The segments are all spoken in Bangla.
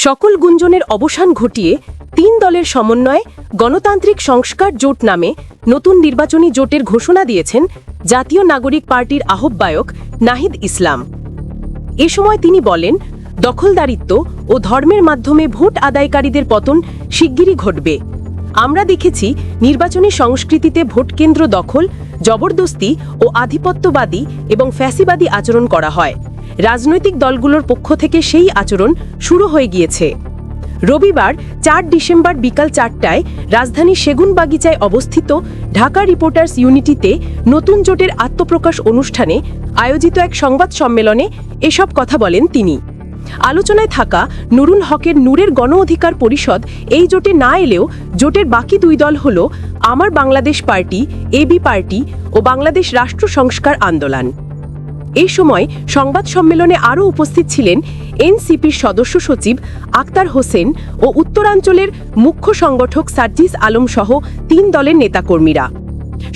সকল গুঞ্জনের অবসান ঘটিয়ে তিন দলের সমন্বয়ে গণতান্ত্রিক সংস্কার জোট নামে নতুন নির্বাচনী জোটের ঘোষণা দিয়েছেন জাতীয় নাগরিক পার্টির আহ্বায়ক নাহিদ ইসলাম। এ সময় তিনি বলেন, দখলদারিত্ব ও ধর্মের মাধ্যমে ভোট আদায়কারীদের পতন শিগগিরই ঘটবে। আমরা দেখেছি নির্বাচনী সংস্কৃতিতে ভোটকেন্দ্র দখল, জবরদস্তি ও আধিপত্যবাদী এবং ফ্যাসিবাদী আচরণ করা হয়। রাজনৈতিক দলগুলোর পক্ষ থেকে সেই আচরণ শুরু হয়ে গিয়েছে। রবিবার ৪ ডিসেম্বর বিকাল ৪টায় রাজধানীর সেগুনবাগিচায় অবস্থিত ঢাকা রিপোর্টার্স ইউনিটিতে নতুন জোটের আত্মপ্রকাশ অনুষ্ঠানে আয়োজিত এক সংবাদ সম্মেলনে এসব কথা বলেন তিনি। আলোচনায় থাকা নুরুল হকের নূরের গণ অধিকার পরিষদ এই জোটে না এলেও জোটের বাকি দুই দল হল আমার বাংলাদেশ পার্টি, এবি পার্টি ও বাংলাদেশ রাষ্ট্র সংস্কার আন্দোলন। এই সময় সংবাদ সম্মেলনে আরও উপস্থিত ছিলেন এনসিপির সদস্য সচিব আক্তার হোসেন ও উত্তরাঞ্চলের মুখ্য সংগঠক সার্জিস আলম সহ ৩ দলের নেতাকর্মীরা।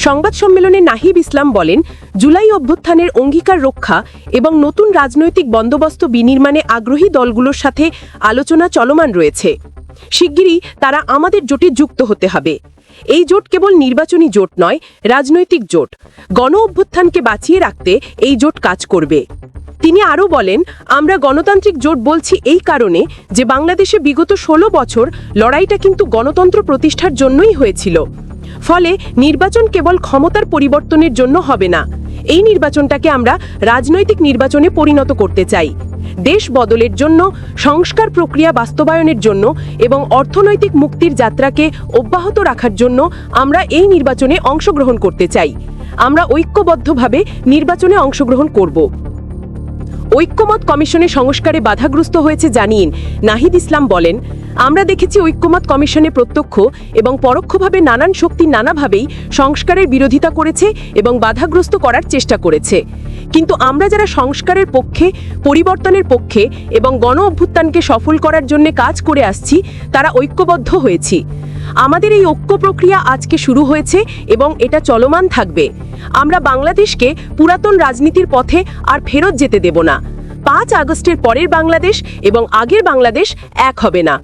সংবাদ সম্মেলনে নাহিদ ইসলাম বলেন, জুলাই অভ্যুত্থানের অঙ্গীকার রক্ষা এবং নতুন রাজনৈতিক বন্দোবস্ত বিনির্মাণে আগ্রহী দলগুলোর সাথে আলোচনা চলমান রয়েছে। শিগগিরই তারা আমাদের জোটে যুক্ত হতে হবে। এই জোট কেবল নির্বাচনী জোট নয়, রাজনৈতিক জোট। গণ অভ্যুত্থানকে বাঁচিয়ে রাখতে এই জোট কাজ করবে। তিনি আরও বলেন, আমরা গণতান্ত্রিক জোট বলছি এই কারণে যে বাংলাদেশে বিগত ১৬ বছর লড়াইটা কিন্তু গণতন্ত্র প্রতিষ্ঠার জন্যই হয়েছিল। ফলে নির্বাচন কেবল ক্ষমতার পরিবর্তনের জন্য হবে না। এই নির্বাচনটাকে আমরা রাজনৈতিক নির্বাচনে পরিণত করতে চাই। দেশ বদলের জন্য, সংস্কার প্রক্রিয়া বাস্তবায়নের জন্য এবং অর্থনৈতিক মুক্তির যাত্রাকে অব্যাহত রাখার জন্য আমরা এই নির্বাচনে অংশগ্রহণ করতে চাই। আমরা ঐক্যবদ্ধভাবে নির্বাচনে অংশগ্রহণ করব। ঐক্যমত কমিশনে সংস্কারে বাধাগ্রস্ত হয়েছে জানিয়ে নাহিদ ইসলাম বলেন, আমরা দেখেছি ঐক্যমত কমিশনে প্রত্যক্ষ এবং পরোক্ষভাবে নানান শক্তি নানাভাবেই সংস্কারের বিরোধিতা করেছে এবং বাধাগ্রস্ত করার চেষ্টা করেছে। কিন্তু আমরা যারা সংস্কারের পক্ষে, পরিবর্তনের পক্ষে এবং গণ অভ্যুত্থানকে সফল করার জন্য কাজ করে আসছি, তারা ঐক্যবদ্ধ হয়েছি। আমাদের এই ঐক্য প্রক্রিয়া আজকে শুরু হয়েছে এবং এটা চলমান থাকবে। আমরা বাংলাদেশকে পুরাতন রাজনীতির পথে আর ফেরত যেতে দেব না। ৫ আগস্টের পরের বাংলাদেশ এবং আগের বাংলাদেশ এক হবে না।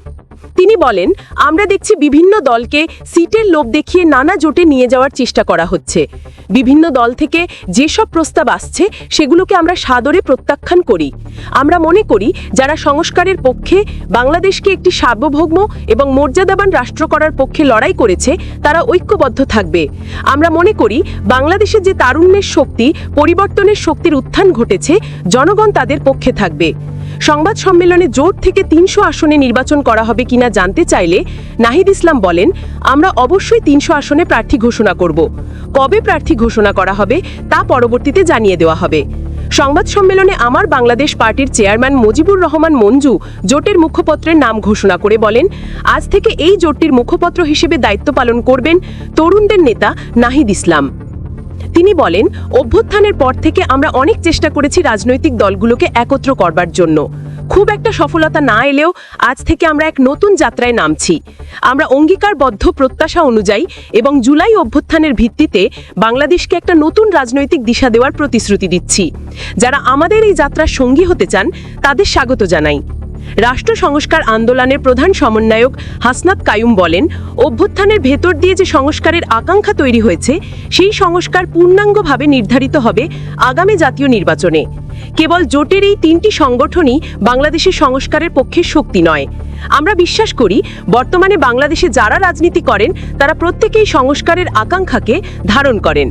তিনি বলেন, আমরা দেখছি বিভিন্ন দলকে সিটের লোভ দেখিয়ে নানা জোটে নিয়ে যাওয়ার চেষ্টা করা হচ্ছে। বিভিন্ন দল থেকে যেসব প্রস্তাব আসছে সেগুলোকে আমরা সাদরে প্রত্যাখ্যান করি। আমরা মনে করি যারা সংস্কারের পক্ষে, বাংলাদেশকে একটি সার্বভৌম এবং মর্যাদাবান রাষ্ট্র করার পক্ষে লড়াই করেছে, তারা ঐক্যবদ্ধ থাকবে। আমরা মনে করি বাংলাদেশে যে তারুণ্যের শক্তি, পরিবর্তনের শক্তির উত্থান ঘটেছে, জনগণ তাদের পক্ষে থাকবে। সংবাদ সম্মেলনে জোট থেকে ৩০০ আসনে নির্বাচন করা হবে কিনা জানতে চাইলে নাহিদ ইসলাম বলেন, আমরা অবশ্যই ৩০০ আসনে প্রার্থী ঘোষণা করব। কবে প্রার্থী ঘোষণা করা হবে তা পরবর্তীতে জানিয়ে দেওয়া হবে। সংবাদ সম্মেলনে আমার বাংলাদেশ পার্টির চেয়ারম্যান মুজিবুর রহমান মঞ্জু জোটের মুখপত্রের নাম ঘোষণা করে বলেন, আজ থেকে এই জোটটির মুখপত্র হিসেবে দায়িত্ব পালন করবেন তরুণদের নেতা নাহিদ ইসলাম। তিনি বলেন, অভ্যুত্থানের পর থেকে আমরা অনেক চেষ্টা করেছি রাজনৈতিক দলগুলোকে একত্র করবার জন্য। খুব একটা সফলতা না এলেও আজ থেকে আমরা এক নতুন যাত্রায় নামছি। আমরা অঙ্গীকারবদ্ধ প্রত্যাশা অনুযায়ী এবং জুলাই অভ্যুত্থানের ভিত্তিতে বাংলাদেশকে একটা নতুন রাজনৈতিক দিশা দেওয়ার প্রতিশ্রুতি দিচ্ছি। যারা আমাদের এই যাত্রার সঙ্গী হতে চান তাদের স্বাগত জানাই। রাষ্ট্র সংস্কার আন্দোলনের প্রধান সমন্বয়ক হাসনাত কায়ুম বলেন, অভ্যুত্থানের ভেতর দিয়ে যে সংস্কারের আকাঙ্ক্ষা তৈরি হয়েছে, সেই সংস্কার পূর্ণাঙ্গভাবে নির্ধারিত হবে আগামী জাতীয় নির্বাচনে। কেবল জোটের এই ৩টি সংগঠনই বাংলাদেশের সংস্কারের পক্ষে শক্তি নয়। আমরা বিশ্বাস করি বর্তমানে বাংলাদেশে যারা রাজনীতি করেন তারা প্রত্যেকেই সংস্কারের আকাঙ্ক্ষাকে ধারণ করেন।